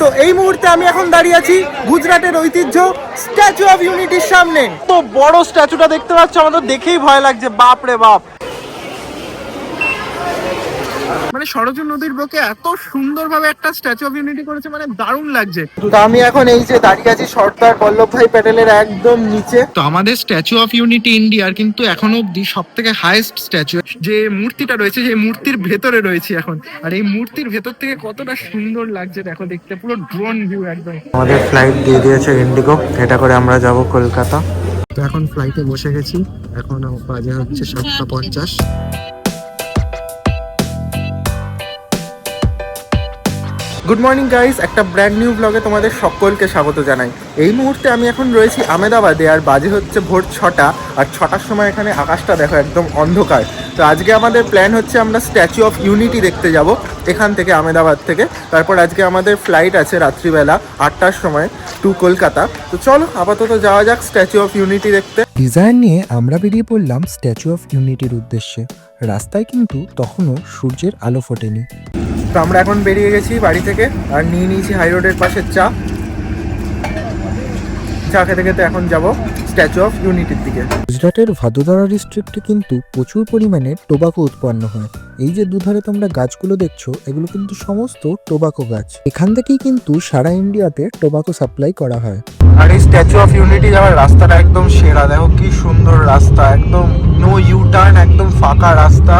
তো এই মুহূর্তে আমি এখন দাঁড়িয়ে আছি গুজরাটের ঐতিহ্য স্ট্যাচু অফ ইউনিটির সামনে। তো বড় স্ট্যাচুটা দেখতে পাচ্ছ, আমাদের দেখেই ভয় লাগছে, বাপ রে বাপ। মানে সরজু নদীর বুকে এত সুন্দরভাবে একটা স্ট্যাচু অফ ইউনিটি করেছে, মানে দারুণ লাগছে। তো আমি এখন এই যে দাঁড়িয়ে আছি সর্দার বল্লভভাই প্যাটেলের একদম নিচে। তো আমাদের স্ট্যাচু অফ ইউনিটি ইন্ডিয়ার কিন্তু এখনো অব্দি সব থেকে হাইয়েস্ট স্ট্যাচু, যে মূর্তিটা রয়েছে সেই মূর্তির ভেতরে রয়েছে এখন। আর এই মূর্তির ভেতর থেকে কতটা সুন্দর লাগছে দেখো, দেখতে পুরো ড্রোন ভিউ একদম। আমাদের ফ্লাইট দিয়ে দিয়েছে ইন্ডিগো, এটা করে আমরা যাব কলকাতা। তো এখন ফ্লাইটে বসে গেছি, এখন বাজে হচ্ছে 7:50। গুড মর্নিং গাইস, একটা ব্র্যান্ড নিউ ব্লগে তোমাদের সকলকে স্বাগত জানাই। এই মুহূর্তে আমি এখন রয়েছি আহমেদাবাদে, আর বাজে হচ্ছে ভোর 6টা। আর 6টার সময় এখানে আকাশটা দেখো একদম অন্ধকার। তো আজকে আমাদের প্ল্যান হচ্ছে আমরা স্ট্যাচু অফ ইউনিটি দেখতে যাব এখান থেকে, আহমেদাবাদ থেকে। তারপর আজকে আমাদের ফ্লাইট আছে রাত্রিবেলা 8টার সময় টু কলকাতা। তো চলো আপাতত যাওয়া যাক স্ট্যাচু অফ ইউনিটি দেখতে। ডিজাইন নিয়ে আমরা বেরিয়ে পড়লাম স্ট্যাচু অফ ইউনিটির উদ্দেশ্যে। রাস্তায় কিন্তু তখনও সূর্যের আলো ফোটেনি। তো আমরা এখন বেরিয়ে গেছি বাড়ি থেকে, আর নিয়ে নিয়েছি হাই রোডের পাশে চা খেতে খেতে এখন যাব স্ট্যাচু অফ ইউনিটির দিকে। গুজরাটের ভাদোদারা ডিস্ট্রিক্টে কিন্তু প্রচুর পরিমাণে টোবাকো উৎপন্ন হয়। এই যে দুধারে তোমরা গাছগুলো দেখছো, এগুলো কিন্তু সমস্ত টোবাকো গাছ। এখান থেকেই কিন্তু সারা ইন্ডিয়াতে টোবাকো সাপ্লাই করা হয়। আর এই স্ট্যাচু অফ ইউনিটি যাওয়ার রাস্তাটা একদম সেরা, দেখো কি সুন্দর রাস্তা, একদম নো ইউ টার্ন, একদম ফাঁকা রাস্তা,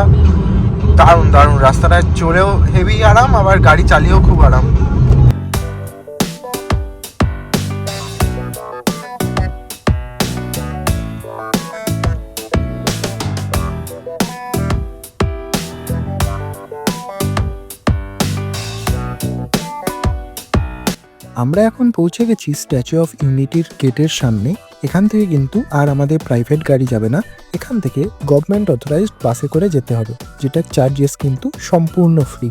দারুণ দারুণ। রাস্তাটা চড়েও হেভি আরাম, আবার গাড়ি চালিয়েও খুব আরাম। আমরা এখন পৌঁছে গেছি স্ট্যাচু অফ ইউনিটির গেটের সামনে। এখান থেকে কিন্তু আর আমাদের প্রাইভেট গাড়ি যাবে না, এখান থেকে গভর্নমেন্ট অথরাইজড বাসে করে যেতে হবে, যেটা চার্জেস কিন্তু সম্পূর্ণ ফ্রি।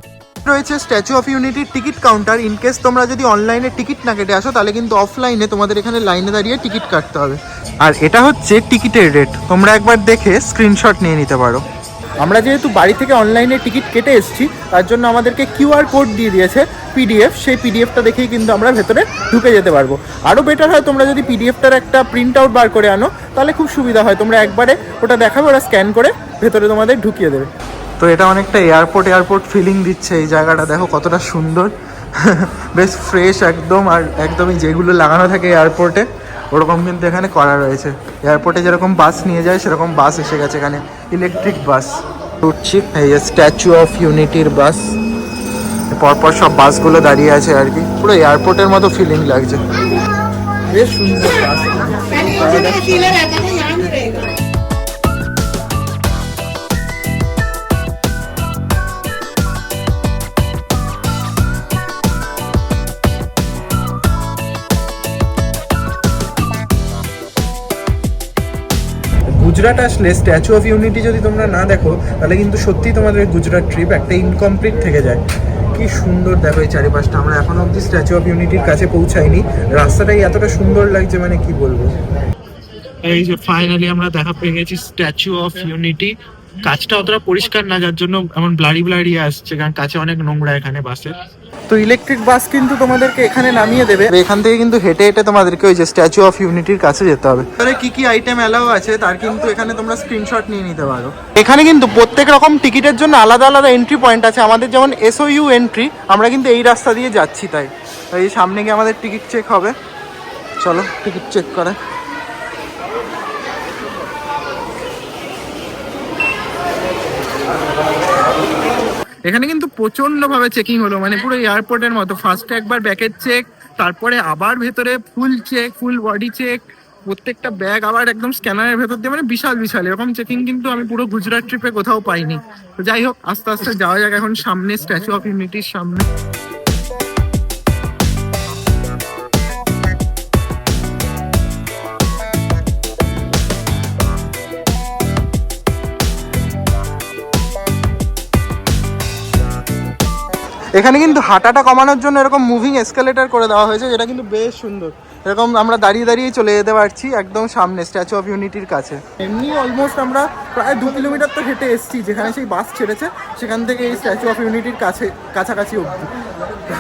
রয়েছে স্ট্যাচু অফ ইউনিটির টিকিট কাউন্টার। ইনকেস তোমরা যদি অনলাইনে টিকিট না কেটে আসো, তাহলে কিন্তু অফলাইনে তোমাদের এখানে লাইনে দাঁড়িয়ে টিকিট কাটতে হবে। আর এটা হচ্ছে টিকিটের রেট, তোমরা একবার দেখে স্ক্রিনশট নিয়ে নিতে পারো। আমরা যেহেতু বাড়ি থেকে অনলাইনে টিকিট কেটে এসেছি, তার জন্য আমাদেরকে কিউআর কোড দিয়ে দিয়েছে পিডিএফ। সেই পিডিএফটা দেখেই কিন্তু আমরা ভেতরে ঢুকে যেতে পারবো। আরও বেটার হয় তোমরা যদি পিডিএফটার একটা প্রিন্ট আউট বার করে আনো, তাহলে খুব সুবিধা হয়। তোমরা একবারে ওটা দেখাবে, ওরা স্ক্যান করে ভেতরে তোমাদের ঢুকিয়ে দেবে। তো এটা অনেকটা এয়ারপোর্ট ফিলিং দিচ্ছে। এই জায়গাটা দেখো কতটা সুন্দর, বেশ ফ্রেশ একদম। আর একদমই যেগুলো লাগানো থাকে এয়ারপোর্টে, ওরকম কিন্তু এখানে করা রয়েছে। এয়ারপোর্টে যেরকম বাস নিয়ে যায়, সেরকম বাস এসে গেছে এখানে, ইলেকট্রিক বাস। উঠছি, এই যে স্ট্যাচু অফ ইউনিটির বাস, পরপর সব বাসগুলো দাঁড়িয়ে আছে আর কি, পুরো এয়ারপোর্টের মতো ফিলিং লাগছে, বেশ সুন্দর বাস। গুজরাট আসলে স্ট্যাচু অফ ইউনিটি যদি তোমরা না দেখো, তাহলে কিন্তু সত্যিই তোমাদের গুজরাট ট্রিপ একটা ইনকমপ্লিট থেকে যায়। কি সুন্দর দেখো এই চারিপাশটা। আমরা এখনো অব্দি স্ট্যাচু অফ ইউনিটির কাছে পৌঁছাইনি, রাস্তাটাই এতটা সুন্দর লাগছে, মানে কি বলবো। এই যে ফাইনালি আমরা দেখা পেয়ে গেছি স্ট্যাচু অফ ইউনিটি। কাছটা অতটা পরিষ্কার না, যার জন্য এমন ব্লারি আসছে, কারণ কাছে অনেক নোংরা এখানে বাসে। তো ইলেকট্রিক বাস কিন্তু তোমাদেরকে এখানে নামিয়ে দেবে। এখান থেকে কিন্তু হেঁটে হেঁটে তোমাদেরকে ওই যে স্ট্যাচু অফ ইউনিটির কাছে যেতে হবে। কি কি আইটেম অ্যালাউ আছে তার কিন্তু এখানে তোমরা স্ক্রিনশট নিয়ে নিতে পারো। এখানে কিন্তু প্রত্যেক রকম টিকিটের জন্য আলাদা আলাদা এন্ট্রি পয়েন্ট আছে। আমাদের যেমন এসওইউ এন্ট্রি, আমরা কিন্তু এই রাস্তা দিয়ে যাচ্ছি, তাই এই সামনে গিয়ে আমাদের টিকিট চেক হবে। চলো টিকিট চেক করে। এখানে কিন্তু প্রচন্ডভাবে চেকিং হলো, মানে পুরো এয়ারপোর্টের মতো। ফার্স্টে একবার ব্যাকের চেক, তারপরে আবার ভেতরে ফুল চেক, ফুল বডি চেক, প্রত্যেকটা ব্যাগ আবার একদম স্ক্যানারের ভেতর দিয়ে, মানে বিশাল বিশাল এরকম চেকিং কিন্তু আমি পুরো গুজরাট ট্রিপে কোথাও পাইনি। তো যাই হোক, আস্তে আস্তে যাওয়া যাক এখন সামনে, স্ট্যাচু অফ ইউনিটির সামনে। এখানে কিন্তু হাঁটাটা কমানোর জন্য এরকম মুভিং এসকেলেটর করে দেওয়া হয়েছে, যেটা কিন্তু বেশ সুন্দর। এরকম আমরা দাঁড়িয়ে দাঁড়িয়ে চলে যেতে পারছি একদম সামনে স্ট্যাচু অফ ইউনিটির কাছে। এমনি অলমোস্ট আমরা প্রায় 2 কিলোমিটার তো হেঁটে এসেছি, যেখানে সেই বাস ছেড়েছে সেখান থেকে এই স্ট্যাচু অফ ইউনিটির কাছাকাছি অবধি।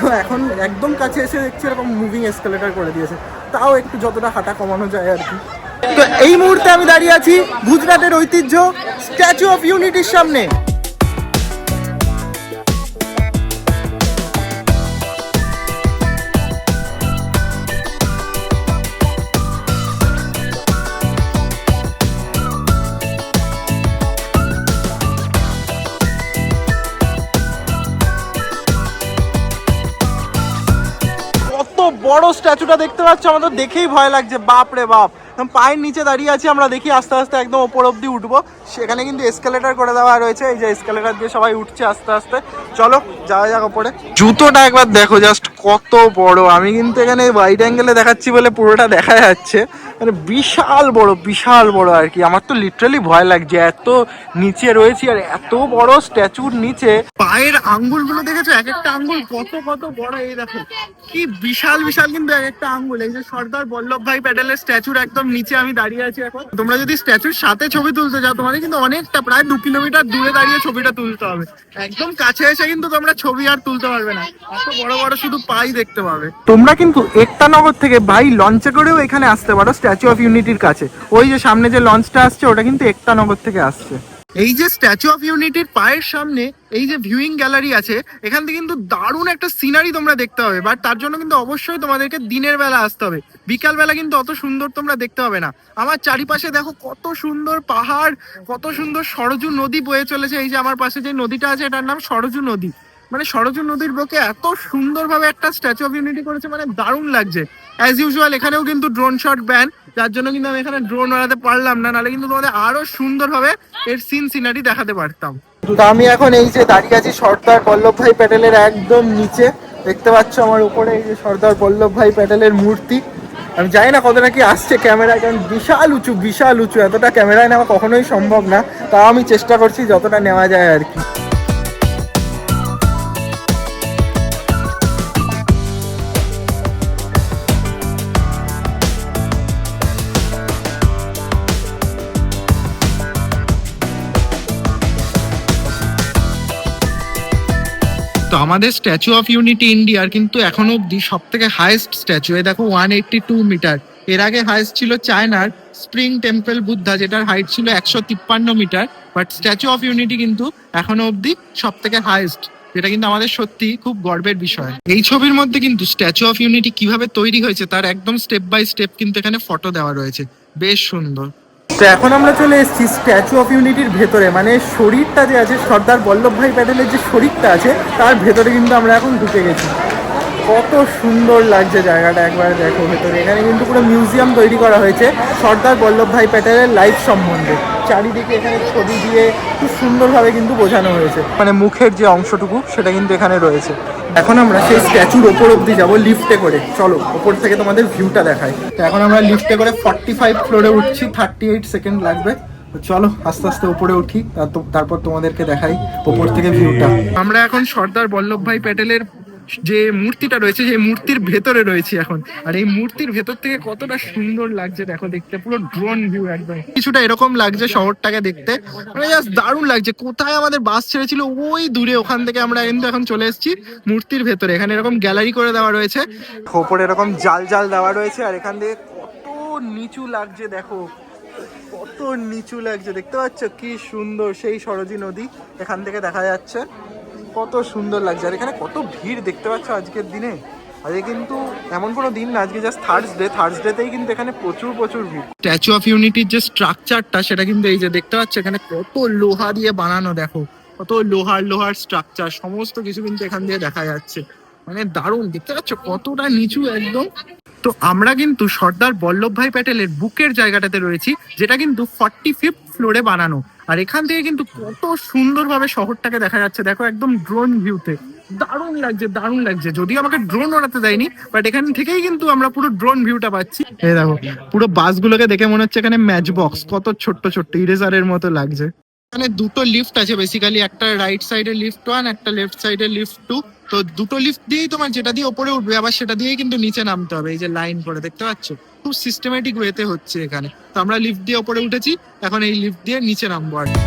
তো এখন একদম কাছে এসে দেখছি এরকম মুভিং এসকেলেটর করে দিয়েছে, তাও একটু যতটা হাঁটা কমানো যায় আর কি। তো এই মুহূর্তে আমি দাঁড়িয়ে আছি গুজরাটের ঐতিহ্য স্ট্যাচু অফ ইউনিটির সামনে। কত বড় স্ট্যাচুটা দেখতে পাচ্ছ, আমাদের দেখেই ভয় লাগছে, বাপ রে বাপ। পায়ের নিচে দাঁড়িয়ে আছি আমরা, দেখি আস্তে আস্তে একদম ওপর অব্দি উঠবো। সেখানে কিন্তু এসকেলেটর করে দেওয়া রয়েছে, এই যে এসকেলেটর দিয়ে সবাই উঠছে আস্তে আস্তে। চলো যাওয়া যাক ওপরে। জুতোটা একবার দেখো জাস্ট কত বড়, আমি কিন্তু এখানে ওয়াইড অ্যাঙ্গেলে দেখাচ্ছি বলে পুরোটা দেখা যাচ্ছে, মানে বিশাল বড় বিশাল বড় আর কি। আমার তো লিটারালি ভয় লাগছে, এত নিচে রয়েছি আর এত বড় স্ট্যাচুর নিচে। পায়ের আঙ্গুলগুলো দেখেছো, এক একটা আঙ্গুল কত কত বড়, এই দেখো কি বিশাল বিশাল কিন্তু এক একটা আঙ্গুল। এই যে সর্দার বল্লভভাই প্যাটেলের স্ট্যাচুর একদম নিচে আমি দাঁড়িয়ে আছি এখন। তোমরা যদি স্ট্যাচুর সাথে ছবি তুলতে যাও তোমাদের কিন্তু অনেকটা প্রায় 2 কিলোমিটার দূরে দাঁড়িয়ে ছবিটা তুলতে হবে। একদম কাছে এসে কিন্তু তোমরা ছবি আর তুলতে পারবে না, এত বড় বড় শুধু পাই দেখতে পাবে। তোমরা কিন্তু একতানগর থেকে বাই লঞ্চে করেও এখানে আসতে পারো স্ট্যাচু অফ ইউনিটির কাছে। ওই যে সামনে যে লঞ্চটা আসছে ওটা কিন্তু একতানগর থেকে আসছে। এই যে স্ট্যাচু অফ ইউনিটির পায়ের সামনে এই যে ভিউইং গ্যালারি আছে, এখান থেকে কিন্তু দারুণ একটা সিনারি তোমরা দেখতে হবে। বাট তার জন্য কিন্তু অবশ্যই তোমাদেরকে দিনের বেলা আসতে হবে, বিকাল বেলা কিন্তু অত সুন্দর তোমরা দেখতে হবে না। আমার চারিপাশে দেখো কত সুন্দর পাহাড়, কত সুন্দর সরজু নদী বয়ে চলেছে। এই যে আমার পাশে যে নদীটা আছে এটার নাম সরজু নদী। মানে সরজু নদীর বুকে এত সুন্দরভাবে একটা স্ট্যাচু অফ ইউনিটি করেছে, মানে দারুণ লাগছে। অ্যাজ ইউজুয়াল এখানেও কিন্তু ড্রোন শট ব্যান, যার জন্য কিন্তু আমি এখানে ড্রোন ওড়াতে পারলাম না, নাহলে কিন্তু তোমাদের আরো সুন্দরভাবে এর সিনারি দেখাতে পারতাম। তো আমি এখন এই যে দাঁড়িয়ে আছি সর্দার বল্লভভাই প্যাটেলের একদম নিচে, দেখতে পাচ্ছ আমার উপরে এই যে সর্দার বল্লভভাই প্যাটেলের মূর্তি। আমি জানি না কতটা কি আসছে ক্যামেরায়, কারণ বিশাল উঁচু বিশাল উঁচু, এতটা ক্যামেরায় নেওয়া কখনোই সম্ভব না, তাও আমি চেষ্টা করছি যতটা নেওয়া যায় আর কি। তো আমাদের স্ট্যাচু অফ ইউনিটি ইন্ডিয়ার কিন্তু এখনো অব্দি সব থেকে হাইয়েস্ট স্ট্যাচু, এ দেখো 182 মিটার। এর আগে হাইয়েস্ট ছিল চায়নার স্প্রিং টেম্পল বুদ্ধা, যেটার হাইট ছিল 153 metre. But Statue of Unity কিন্তু এখনো অব্দি সব থেকে হাইয়েস্ট, যেটা কিন্তু আমাদের সত্যি খুব গর্বের বিষয়। এই ছবির মধ্যে কিন্তু স্ট্যাচু অফ ইউনিটি কিভাবে তৈরি হয়েছে তার একদম স্টেপ বাই স্টেপ কিন্তু এখানে ফটো দেওয়া রয়েছে, বেশ সুন্দর। তো এখন আমরা চলে এসেছি স্ট্যাচু অফ ইউনিটির ভেতরে, মানে শরীরটা যে আছে সর্দার বল্লভভাই প্যাটেলের যে শরীরটা আছে তার ভেতরে কিন্তু আমরা এখন ঢুকে গেছি। কত সুন্দর লাগছে জায়গাটা, একবার দেখো ভেতরে। এখানে কিন্তু পুরো মিউজিয়াম তৈরি করা হয়েছে সর্দার বল্লভভাই প্যাটেলের লাইফ সম্বন্ধে। চারিদিকে এখানে ছবি দিয়ে খুব সুন্দরভাবে কিন্তু বোঝানো হয়েছে, মানে মুখের যে অংশটুকু সেটা কিন্তু এখানে রয়েছে। এখন আমরা সেই স্ট্যাচুর ওপর অব্দি যাবো লিফটে করে, চলো ওপর থেকে তোমাদের ভিউটা দেখাই। তো এখন আমরা লিফটে করে 45 ফ্লোরে উঠছি, 38 সেকেন্ড লাগবে। চলো আস্তে আস্তে উপরে উঠি, তারপর তোমাদেরকে দেখাই ওপর থেকে ভিউটা। আমরা এখন সর্দার বল্লভভাই প্যাটেলের যে মূর্তিটা রয়েছে সেই মূর্তির ভেতরে রয়েছে এখন, আর এই মূর্তির ভেতর থেকে কতটা সুন্দর লাগছে দেখো দেখতে, পুরো ড্রোন ভিউ একদম। কিছুটা এরকম লাগছে শহরটাকে দেখতে, মানে জাস্ট দারুণ লাগছে। কোথায় আমাদের বাস ছেড়েছিল ওই দূরে, ওখান থেকে আমরা কিন্তু এখন চলে এসেছি মূর্তির ভেতরে। এখানে এরকম গ্যালারি করে দেওয়া রয়েছে, ওপরে এরকম জাল জাল দেওয়া রয়েছে, আর এখান থেকে কত নিচু লাগছে দেখো, কত নিচু লাগছে দেখতে পাচ্ছ, কি সুন্দর সেই সরজু নদী এখান থেকে দেখা যাচ্ছে, কত সুন্দর লাগছে। আর এখানে কত ভিড় দেখতে পাচ্ছ আজকের দিনে। আজকে কিন্তু এমন কোনো দিন না, আজকে জাস্ট থার্সডেতেই কিন্তু এখানে প্রচুর প্রচুর ভিড়। স্ট্যাচু অফ ইউনিটির যে স্ট্রাকচারটা সেটা কিন্তু এই যে দেখতে পাচ্ছ, এখানে কত লোহা দিয়ে বানানো, দেখো কত লোহার স্ট্রাকচার, সমস্ত কিছু কিন্তু এখান দিয়ে দেখা যাচ্ছে, মানে দারুণ দেখতে পাচ্ছ কতটা নিচু একদম। তো আমরা কিন্তু সর্দার বল্লভভাই প্যাটেলের বুকের জায়গাটাতে রয়েছি, যেটা কিন্তু 45th ফ্লোরে বানানো। আর এখান থেকে কিন্তু কত সুন্দরভাবে শহরটাকে দেখা যাচ্ছে দেখো, একদম ড্রোন ভিউতে। দারুণ লাগছে দারুণ লাগছে, যদিও আমাকে ড্রোন ওড়াতে দেয়নি, বাট এখান থেকেই কিন্তু আমরা পুরো ড্রোন ভিউটা পাচ্ছি। এই দেখো পুরো বাসগুলোকে দেখে মনে হচ্ছে এখানে ম্যাচ বক্স, কত ছোট্ট ছোট্ট ইরেজারের মতো লাগছে। এখানে দুটো লিফট আছে বেসিক্যালি, একটা রাইট সাইডে লিফট 1, একটা লেফট সাইডে লিফট 2। তো দুটো লিফট দিয়েই তোমার যেটা দিয়ে ওপরে উঠবে আবার সেটা দিয়েই কিন্তু নিচে নামতে হবে, এই যে লাইন করে দেখতে পাচ্ছ, খুব সিস্টেমেটিক ওয়েতে হচ্ছে এখানে। তো আমরা লিফট দিয়ে ওপরে উঠেছি, এখন এই লিফট দিয়ে নিচে নামবো আর কি।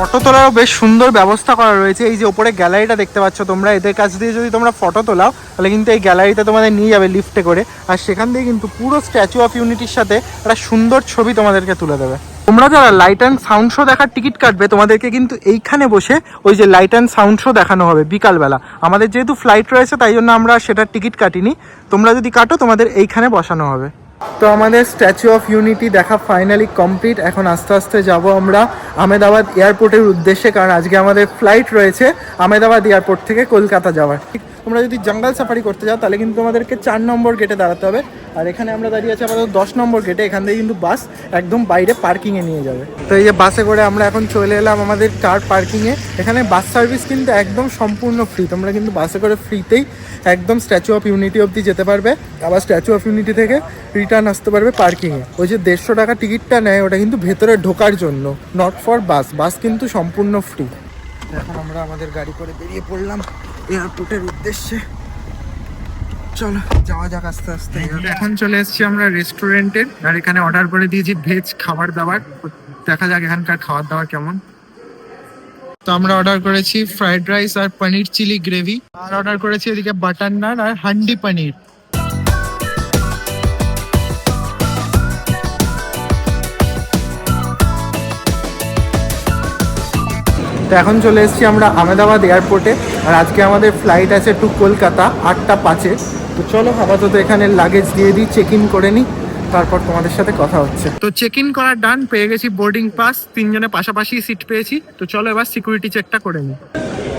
ফটো তোলারও বেশ সুন্দর ব্যবস্থা করা রয়েছে। এই যে ওপরে গ্যালারিটা দেখতে পাচ্ছ তোমরা, এদের কাছ দিয়ে যদি তোমরা ফটো তোলাও তাহলে কিন্তু এই গ্যালারিতে তোমাদের নিয়ে যাবে লিফটে করে, আর সেখান দিয়ে কিন্তু পুরো স্ট্যাচু অফ ইউনিটির সাথে একটা সুন্দর ছবি তোমাদেরকে তুলে দেবে। তোমরা যারা লাইট অ্যান্ড সাউন্ড শো দেখার টিকিট কাটবে তোমাদেরকে কিন্তু এইখানে বসে ওই যে লাইট অ্যান্ড সাউন্ড শো দেখানো হবে বিকালবেলা। আমাদের যেহেতু ফ্লাইট রয়েছে তাই জন্য আমরা সেটার টিকিট কাটিনি, তোমরা যদি কাটো তোমাদের এইখানে বসানো হবে। তো আমাদের স্ট্যাচু অফ ইউনিটি দেখা ফাইনালি কমপ্লিট। এখন আস্তে আস্তে যাব আমরা আহমেদাবাদ এয়ারপোর্টের উদ্দেশ্যে, কারণ আজকে আমাদের ফ্লাইট রয়েছে আহমেদাবাদ এয়ারপোর্ট থেকে কলকাতা যাওয়ার। তোমরা যদি জঙ্গল সাফারি করতে যাও তাহলে কিন্তু তোমাদেরকে 4 নম্বর গেটে দাঁড়াতে হবে, আর এখানে আমরা দাঁড়িয়ে আছি আমাদের 10 নম্বর গেটে। এখান থেকে কিন্তু বাস একদম বাইরে পার্কিংয়ে নিয়ে যাবে। তো এই যে বাসে করে আমরা এখন চলে এলাম আমাদের কার পার্কিংয়ে। এখানে বাস সার্ভিস কিন্তু একদম সম্পূর্ণ ফ্রি, তোমরা কিন্তু বাসে করে ফ্রিতেই একদম স্ট্যাচু অফ ইউনিটি অবধি যেতে পারবে, আবার স্ট্যাচু অফ ইউনিটি থেকে রিটার্ন আসতে পারবে পার্কিংয়ে। ওই যে 150 টাকা টিকিটটা নেয় ওটা কিন্তু ভেতরে ঢোকার জন্য, নট ফর বাস। বাস কিন্তু সম্পূর্ণ ফ্রি। এখন আমরা আমাদের গাড়ি করে বেরিয়ে পড়লাম এয়ারপোর্টের উদ্দেশ্যে। চলো যাওয়া যাক আস্তে আস্তে। এখন চলে এসেছি আমরা রেস্টুরেন্টের, আর এখানে অর্ডার করে দিয়েছি ভেজ খাবার দাবার। দেখা যাক এখানকার খাবার দাবার কেমন। তো আমরা অর্ডার করেছি ফ্রাইড রাইস আর পনির চিলি গ্রেভি, আর অর্ডার করেছি এদিকে বাটার নান আর হান্ডি পনির। তো এখন চলে এসেছি আমরা আহমেদাবাদ এয়ারপোর্টে, আর আজকে আমাদের ফ্লাইট আছে টু কলকাতা 8টা 5-এ। তো চলো আপাতত এখানে লাগেজ দিয়ে দিই, চেক ইন করে নিই, তারপর তোমাদের সাথে কথা হচ্ছে। তো চেক ইন করার ডান, পেয়ে গেছি বোর্ডিং পাস, 3 জনে পাশাপাশি সিট পেয়েছি। তো চলো এবার সিকিউরিটি চেকটা করে নিই।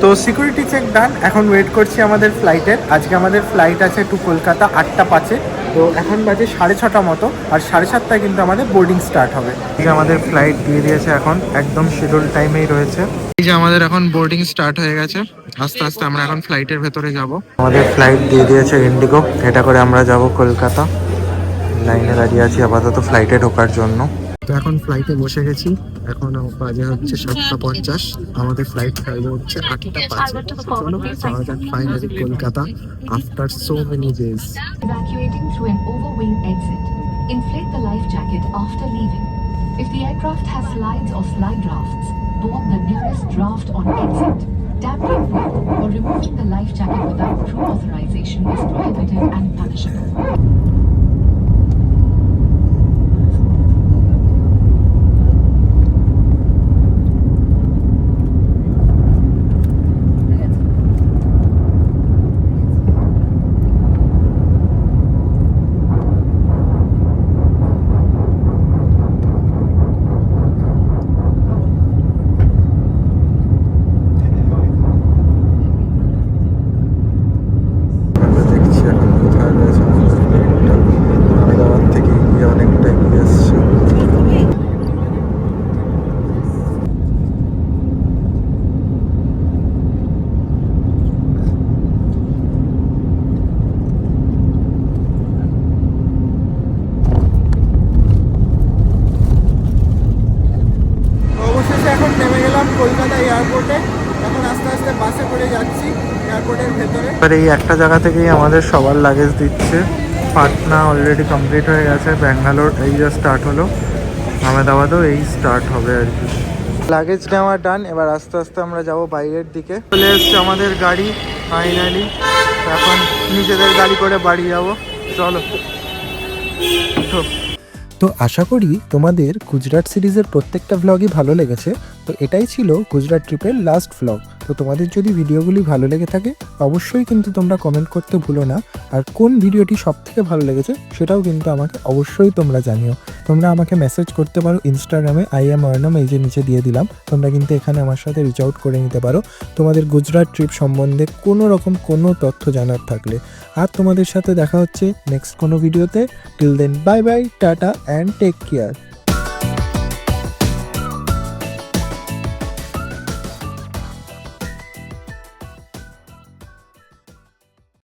তো সিকিউরিটি চেক ডান, এখন ওয়েট করছি আমাদের ফ্লাইটের। আজকে আমাদের ফ্লাইট আছে টু কলকাতা 8টা 5-এ। তো এখন বাজে 6:30 মতো, আর 7:30টায় কিন্তু আমাদের বোর্ডিং স্টার্ট হবে। ঠিক আমাদের ফ্লাইট দিয়ে দিয়েছে, এখন একদম শিডিউল টাইমেই রয়েছে। এই যে আমাদের এখন বোর্ডিং স্টার্ট হয়ে গেছে, আস্তে আস্তে আমরা এখন ফ্লাইটের ভেতরে যাব। আমাদের ফ্লাইট দিয়ে দিয়েছে ইন্ডিগো, এটা করে আমরা যাব কলকাতা। লাইনে দাঁড়িয়ে আছি আপাতত ফ্লাইটে ঢোকার জন্য। তো এখন ফ্লাইটে বসে গেছি, এখন বাজে হচ্ছে 7:50, আমাদের ফ্লাইট টাইম হচ্ছে 8টা 5। Finally Kolkata after so many days. Evacuating through an overwing exit. Inflate the life jacket after leaving. If the aircraft has slides or slide rafts, board the nearest draft on exit. Tampering with or removing the life jacket without crew authorization is prohibited and punishable. Kolkata এয়ারপোর্টে, এখন আস্তে আস্তে বাসে করে যাচ্ছি এয়ারপোর্টের ভেতরে। এবার এই একটা জায়গা থেকেই আমাদের সবার লাগেজ দিচ্ছে। পাটনা অলরেডি কমপ্লিট হয়ে গেছে, ব্যাঙ্গালোর এই যে স্টার্ট হলো, আহমেদাবাদও এই স্টার্ট হবে আর কি। লাগেজ নেওয়া ডান, এবার আস্তে আস্তে আমরা যাব বাইরের দিকে। চলে এসছে আমাদের গাড়ি ফাইনালি, এখন নিজেদের গাড়ি করে বাড়ি যাব। চলো। তো আশা করি তোমাদের গুজরাট সিরিজের প্রত্যেকটা ভ্লগই ভালো লেগেছে। তো এটাই ছিল গুজরাট ট্রিপের লাস্ট ভ্লগ। তো তোমাদের যদি ভিডিওগুলি ভালো লেগে থাকে অবশ্যই কিন্তু তোমরা কমেন্ট করতে ভুলো না, আর কোন ভিডিওটি সবথেকে ভালো লেগেছে সেটাও কিন্তু আমাকে অবশ্যই তোমরা জানিও। তোমরা আমাকে মেসেজ করতে পারো ইনস্টাগ্রামে, IM অর্ণম, এই যে নিচে দিয়ে দিলাম। তোমরা কিন্তু এখানে আমার সাথে রিচ আউট করে নিতে পারো তোমাদের গুজরাট ট্রিপ সম্বন্ধে কোনো রকম কোনো তথ্য জানার থাকলে। আর তোমাদের সাথে দেখা হচ্ছে নেক্সট কোনো ভিডিওতে। Till then bye bye, tata and take care.